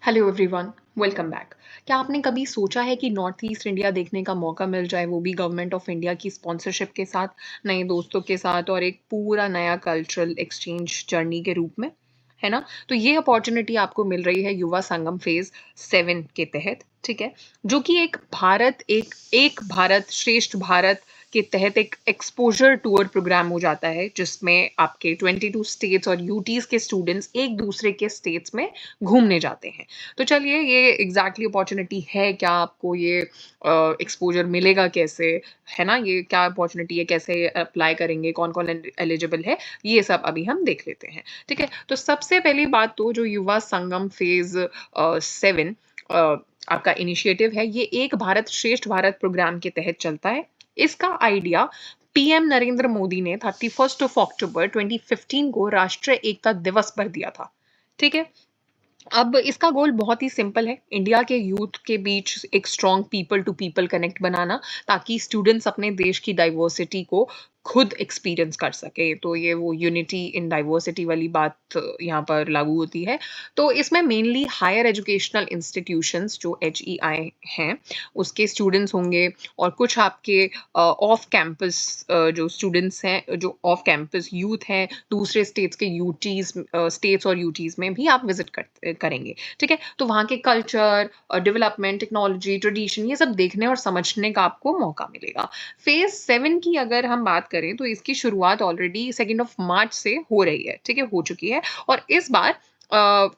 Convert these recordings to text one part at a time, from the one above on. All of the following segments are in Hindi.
Hello everyone, welcome back. क्या आपने कभी सोचा है कि नॉर्थ ईस्ट इंडिया देखने का मौका मिल जाए, वो भी गवर्नमेंट ऑफ इंडिया की स्पॉन्सरशिप के साथ, नए दोस्तों के साथ और एक पूरा नया कल्चरल एक्सचेंज जर्नी के रूप में, है ना? तो ये अपॉर्चुनिटी आपको मिल रही है युवा संगम फेज़ 7 के तहत, ठीक है? जो कि एक भारत श्रेष्ठ भारत के तहत एक एक्सपोज़र टूर प्रोग्राम हो जाता है, जिसमें आपके 22 स्टेट्स और यूटीज़ के स्टूडेंट्स एक दूसरे के स्टेट्स में घूमने जाते हैं। तो चलिए ये एग्ज़ैक्टली अपॉर्च्युनिटी है क्या? आपको ये एक्सपोज़र मिलेगा कैसे? है ना? ये क्या अपॉर्च्युनिटी है? कैसे अप्लाई करेंगे? कौन-कौन एलिजिबल है? ये सब अभी हम देख लेते हैं, ठीक है? तो सबसे पहली बात तो जो युवा संगम फ़ेज़ 7 अ, आपका इनिशिएटिव है, ये एक भारत श्रेष्ठ भारत प्रोग्राम के तहत चलता है। इसका आइडिया पीएम नरेंद्र मोदी ने 31st ऑफ अक्टूबर 2015 को राष्ट्रीय एकता दिवस पर दिया था, ठीक है? अब इसका गोल बहुत ही सिंपल है, इंडिया के यूथ के बीच एक strong people to people connect बनाना, ताकि स्टूडेंट्स अपने देश की डाइवर्सिटी को खुद एक्सपीरियंस कर सकें। तो ये वो यूनिटी इन डाइवर्सिटी वाली बात यहाँ पर लागू होती है। तो इसमें मेनली हायर एजुकेशनल इंस्टीट्यूशंस जो एचईआई हैं, उसके स्टूडेंट्स होंगे और कुछ आपके ऑफ कैंपस जो स्टूडेंट्स हैं, जो ऑफ कैंपस यूथ हैं, दूसरे स्टेट्स के यूटीज़ स्टेट्स और यूटीज़ में भी आप विज़िट करेंगे, ठीक है? तो वहाँ के कल्चर डेवलपमेंट, टेक्नोलॉजी, ट्रेडिशन ये सब देखने और समझने का आपको मौका मिलेगा। फ़ेज़ 7 की अगर हम बात करें तो इसकी शुरुआत ऑलरेडी 2nd ऑफ मार्च से हो रही है, ठीक है? हो चुकी है और इस बार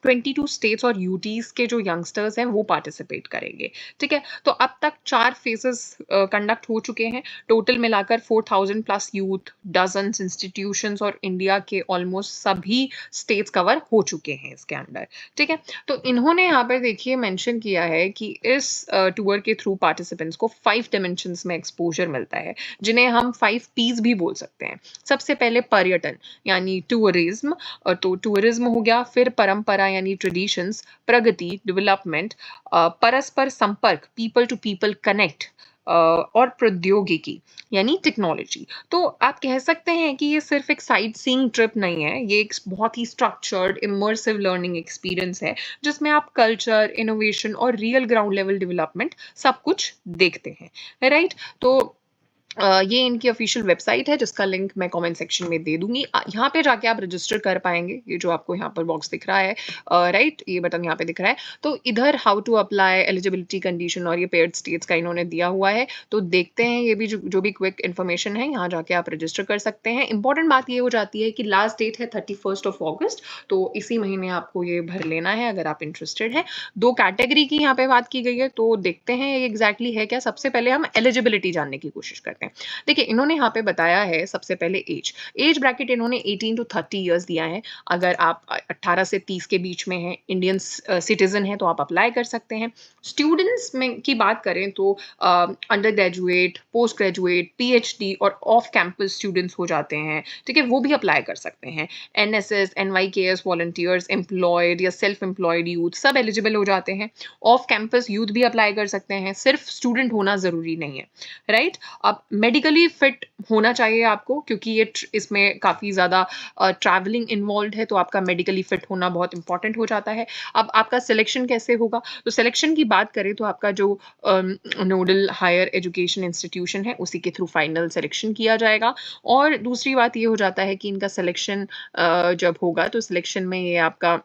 22 स्टेट्स और यूटीज़ के जो यंगस्टर्स हैं वो पार्टिसिपेट करेंगे, ठीक है? तो अब तक 4 फ़ेज़ेज़ कंडक्ट हो चुके हैं। टोटल मिलाकर 4000 प्लस यूथ, डज़न्स इंस्टीट्यूशंस और इंडिया के ऑलमोस्ट सभी स्टेट्स कवर हो चुके हैं इसके अंडर, ठीक है? तो इन्होंने यहाँ पर देखिए मेंशन किया है कि इस टूर के थ्रू पार्टिसिपेंट्स को 5 डायमेंशंस में एक्सपोज़र मिलता है, जिन्हें हम 5 पीस भी बोल सकते हैं। सबसे पहले पर्यटन यानी टूरिज़्म, तो टूरिज़्म हो गया, फिर परंपरा यानी ट्रेडिशंस, प्रगति, डेवलपमेंट, परस्पर संपर्क, पीपल टू पीपल कनेक्ट, और प्रौद्योगिकी यानी टेक्नोलॉजी। तो आप कह सकते हैं कि ये सिर्फ़ एक साइट सीइंग ट्रिप नहीं है, ये एक बहुत ही स्ट्रक्चर्ड इमर्सिव लर्निंग एक्सपीरियंस है, जिसमें आप कल्चर, इनोवेशन और रियल ग्राउंड लेवल डेवलपमेंट सब कुछ देखते हैं, राइट? तो ये इनकी ऑफ़िशियल वेबसाइट है जिसका लिंक मैं कमेंट सेक्शन में दे दूँगी। यहाँ पे जाके आप रजिस्टर कर पाएँगे, ये जो आपको यहाँ पर बॉक्स दिख रहा है, राइट? ये बटन यहाँ पे दिख रहा है। तो इधर how to apply, eligibility condition और ये पेयर्ड स्टेट्स का इन्होंने दिया हुआ है। तो देखते हैं ये भी जो भी क्विक इन्फॉर्मेशन है, यहाँ जाके आप रजिस्टर कर सकते हैं। इम्पोर्टेंट बात ये हो जाती है कि लास्ट डेट है 31st ऑफ ऑगस्ट, तो इसी महीने आपको ये भर लेना है अगर आप इंटरेस्टेड हैं। 2 कैटेगरी की यहाँ पे बात की गई है, तो देखते हैं ये एग्ज़ैक्टली है क्या? सबसे पहले हम एलिजिबिलिटी जानने की कोशिश करते हैं। देखिए, इन्होंने यहाँ पे बताया है सबसे पहले एज ब्रैकेट इन्होंने 18 टू 30 इयर्स दिया है। अगर आप 18 से 30 के बीच में हैं, इंडियन सिटीज़न हैं, तो आप अप्लाई कर सकते हैं। स्टूडेंट्स में की बात करें तो under graduate, post graduate, PhD और ऑफ कैंपस स्टूडेंट्स हो जाते हैं, ठीक है? वो भी अप्लाई कर सकते हैं। एनएसएस, एनवाईकेएस वॉलंटियर्स, एम्प्लॉयड या सेल्फ एम्प्लॉयड यूथ सब एलिजिबल हो जाते हैं। ऑफ कैंपस यूथ भी अप्लाई कर सकते हैं, सिर्फ स्टूडेंट होना ज़रूरी नहीं है, राइट? अब मेडिकली फिट होना चाहिए आपको, क्योंकि इसमें काफ़ी ज़्यादा ट्रैवलिंग इन्वॉल्व्ड है, तो आपका मेडिकली फिट होना बहुत इम्पोर्टेंट हो जाता है। अब आपका सिलेक्शन कैसे होगा? तो सिलेक्शन की बात करें तो आपका जो नोडल हायर एजुकेशन इंस्टीट्यूशन है, उसी के थ्रू फाइनल सिलेक्शन किया जाएगा। और दूसरी बात ये हो जाता है कि इनका सिलेक्शन जब होगा तो सिलेक्शन में ये आपका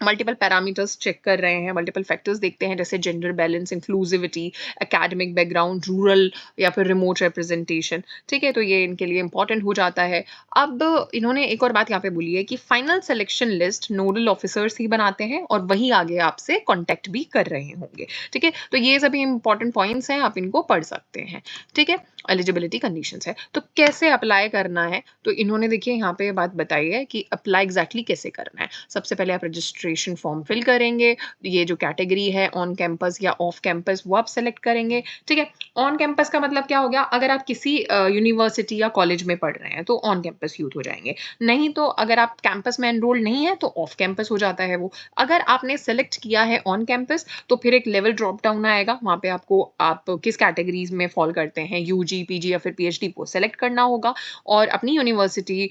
मल्टीपल पैरामीटर्स चेक कर रहे हैं, मल्टीपल फैक्टर्स देखते हैं, जैसे gender balance, inclusivity, academic background, rural या फिर रिमोट रिप्रेजेंटेशन, ठीक है? तो ये इनके लिए इंपॉर्टेंट हो जाता है। अब इन्होंने एक और बात यहाँ पे बोली है कि final selection list nodal officers ही बनाते हैं और वही आगे आपसे कॉन्टैक्ट भी कर रहे होंगे, ठीक है? तो ये सभी इंपॉर्टेंट पॉइंट्स हैं, आप इनको पढ़ सकते हैं, ठीक है? एलिजिबिलिटी कंडीशंस है। तो कैसे अप्लाई करना है? तो इन्होंने देखिए यहाँ पे बात बताई है कि अप्लाई एग्ज़ैक्टली कैसे करना है। सबसे पहले आप रजिस्ट्रेशन फॉर्म फिल करेंगे, ये जो कैटेगरी है ऑन कैंपस या ऑफ कैंपस वो आप सेलेक्ट करेंगे, ठीक है? ऑन कैंपस का मतलब क्या हो गया? अगर आप किसी यूनिवर्सिटी या कॉलेज में पढ़ रहे हैं तो ऑन कैंपस यूथ हो जाएँगे। नहीं तो अगर आप कैंपस में एनरोल्ड नहीं है तो ऑफ कैंपस हो जाता है वो। अगर आपने सेलेक्ट किया है ऑन कैंपस तो फिर एक लेवल ड्रॉप डाउन आएगा, वहाँ पे आपको आप किस कैटेगरीज़ में फ़ॉल करते हैं, यूजी, पीजी या फिर पीएचडी वो सेलेक्ट करना होगा और अपनी यूनिवर्सिटी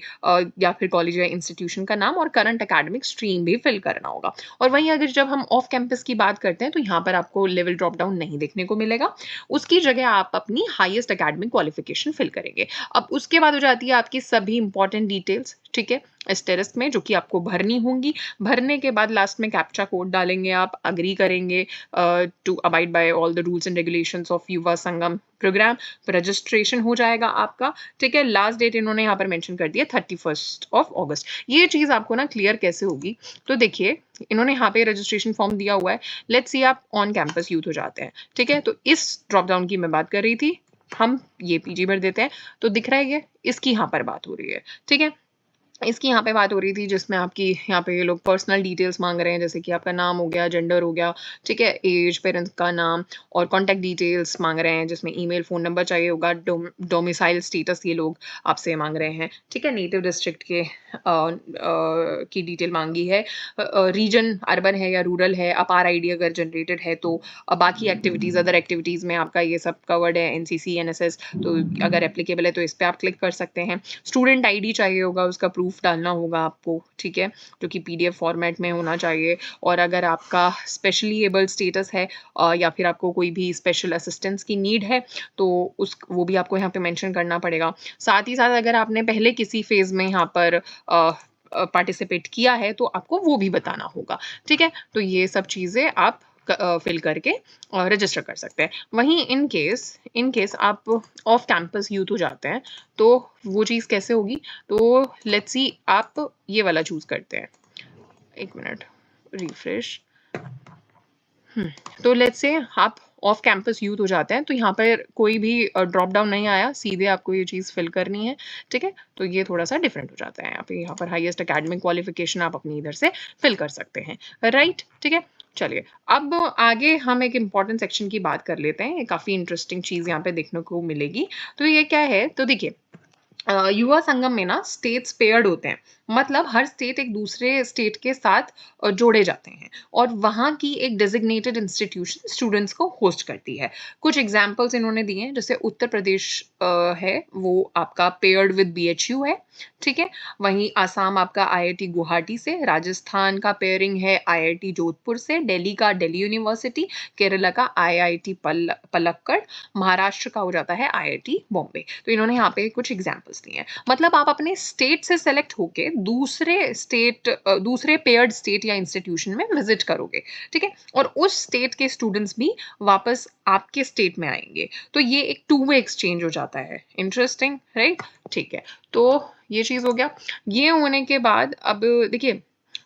या फिर कॉलेज या इंस्टीट्यूशन का नाम और करंट एकेडमिक स्ट्रीम भी फिल करना होगा। और वहीं अगर जब हम ऑफ कैंपस की बात करते हैं तो यहाँ पर आपको लेवल ड्रॉप डाउन नहीं देखने को मिलेगा। उसकी जगह आप अपनी हाईएस्ट एकेडमिक क्वालिफिकेशन फिल करेंगे। अब उसके बाद हो जाती है आपकी सभी इंपॉर्टेंट डिटेल्स, ठीक है, एस्टेरिस्क में, जो कि आपको भरनी होंगी। भरने के बाद लास्ट में कैप्चा कोड डालेंगे, आप अग्री करेंगे to abide by all the rules and regulations of Yuva Sangam programme. Registration हो जाएगा आपका, ठीक है। लास्ट डेट इन्होंने यहाँ पर मेंशन कर दिया 31 अगस्त। ये चीज़ आपको ना क्लियर कैसे होगी, तो देखिए इन्होंने यहाँ पे रजिस्ट्रेशन फॉर्म दिया हुआ है। लेट्स सी आप ऑन कैंपस यूथ हो जाते हैं, ठीक है। तो इस ड्रॉप डाउन की मैं बात कर रही थी, हम ये पीजी भर देते हैं तो दिख रहा है ये, इसकी यहाँ पर बात हो रही है, ठीक है। इसकी यहाँ पे बात हो रही थी जिसमें आपकी यहाँ पे ये लोग पर्सनल डिटेल्स मांग रहे हैं, जैसे कि आपका नाम हो गया, जेंडर हो गया, ठीक है, एज, पेरेंट्स का नाम और कॉन्टैक्ट डिटेल्स मांग रहे हैं, जिसमें ईमेल, फ़ोन नंबर चाहिए होगा, डोमिसाइल स्टेटस ये लोग आपसे मांग रहे हैं, ठीक है। नेटिव डिस्ट्रिक्ट के की डिटेल मांगी है, रीजन अर्बन है या रूरल है, अपार आईडी अगर जनरेटेड है तो, बाकी एक्टिविटीज़, अदर एक्टिविटीज़ में आपका ये सब कवर्ड है, एनसीसी, एनएसएस, तो अगर एप्लीकेबल है तो इस पर आप क्लिक कर सकते हैं। स्टूडेंट आईडी चाहिए होगा, उसका प्रूफ डालना होगा आपको, ठीक है, जो कि पीडीएफ फॉर्मेट में होना चाहिए। और अगर आपका स्पेशली एबल्ड स्टेटस है या फिर आपको कोई भी स्पेशल असिस्टेंस की नीड है तो वो भी आपको यहाँ पे मेंशन करना पड़ेगा। साथ ही साथ अगर आपने पहले किसी फेज़ में यहाँ पर पार्टिसिपेट किया है तो आपको वो भी बताना होगा, ठीक है। तो ये सब चीज़ें आप फिल करके रजिस्टर कर सकते हैं। वहीं इन केस आप ऑफ कैंपस यूथ हो जाते हैं तो वो चीज़ कैसे होगी, तो लेट्स सी आप ये वाला चूज़ करते हैं। एक मिनट, रिफ्रेश। तो लेट्स से आप ऑफ कैंपस यूथ हो जाते हैं तो यहाँ पर कोई भी ड्रॉप डाउन नहीं आया, सीधे आपको ये चीज़ फिल करनी है, ठीक है। तो ये थोड़ा सा डिफरेंट हो जाता है, आप यहाँ पर हाईएस्ट एकेडमिक क्वालिफिकेशन आप अपनी इधर से फिल कर सकते हैं, राइट, ठीक है। चलिए अब आगे हम एक इम्पॉर्टेंट सेक्शन की बात कर लेते हैं, काफ़ी इंटरेस्टिंग चीज़ यहाँ पे देखने को मिलेगी। तो ये क्या है, तो देखिए युवा संगम में ना स्टेट्स पेयर्ड होते हैं, मतलब हर स्टेट एक दूसरे स्टेट के साथ जोड़े जाते हैं और वहाँ की एक डेजिग्नेटेड इंस्टीट्यूशन स्टूडेंट्स को होस्ट करती है। कुछ एग्जांपल्स इन्होंने दिए हैं, जैसे उत्तर प्रदेश है वो आपका पेयर्ड विद बीएचयू है, ठीक है। वहीं आसाम आपका आईआईटी गुवाहाटी से, राजस्थान का पेयरिंग है आईआईटी जोधपुर से, दिल्ली का दिल्ली यूनिवर्सिटी, केरला का आईआईटी पलक्कड़, महाराष्ट्र का हो जाता है आईआईटी बॉम्बे। तो इन्होंने यहाँ पे कुछ एग्जांपल्स दिए हैं, मतलब आप अपने स्टेट से सेलेक्ट होके दूसरे पेयर्ड स्टेट या इंस्टीट्यूशन में विजिट करोगे, ठीक है, और उस स्टेट के स्टूडेंट्स भी वापस आपके स्टेट में आएंगे, तो ये एक टू वे एक्सचेंज हो जाता है। इंटरेस्टिंग, राइट, ठीक है। तो ये चीज़ हो गया। ये होने के बाद अब देखिए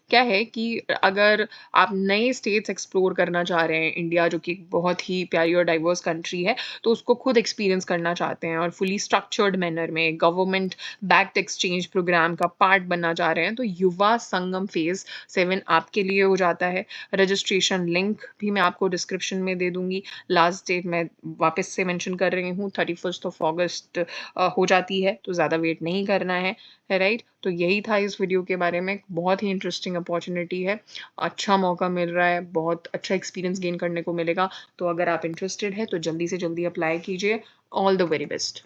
क्या है कि अगर आप नए स्टेट्स एक्सप्लोर करना चाह रहे हैं, इंडिया जो कि एक बहुत ही प्यारी और डाइवर्स कंट्री है, तो उसको खुद एक्सपीरियंस करना चाहते हैं और फुली स्ट्रक्चर्ड मैनर में गवर्नमेंट बैक्ड एक्सचेंज प्रोग्राम का पार्ट बनना चाह रहे हैं, तो युवा संगम फेज़ 7 आपके लिए हो जाता है। रजिस्ट्रेशन लिंक भी मैं आपको डिस्क्रिप्शन में दे दूँगी। लास्ट डेट मैं वापस से मेंशन कर रही हूँ, 31 अगस्त हो जाती है, तो ज़्यादा वेट नहीं करना है, राइट। तो यही था इस वीडियो के बारे में, बहुत ही इंटरेस्टिंग अपॉर्चुनिटी है, अच्छा मौका मिल रहा है, बहुत अच्छा एक्सपीरियंस गेन करने को मिलेगा। तो अगर आप इंटरेस्टेड है तो जल्दी से जल्दी अप्लाई कीजिए। All the very best.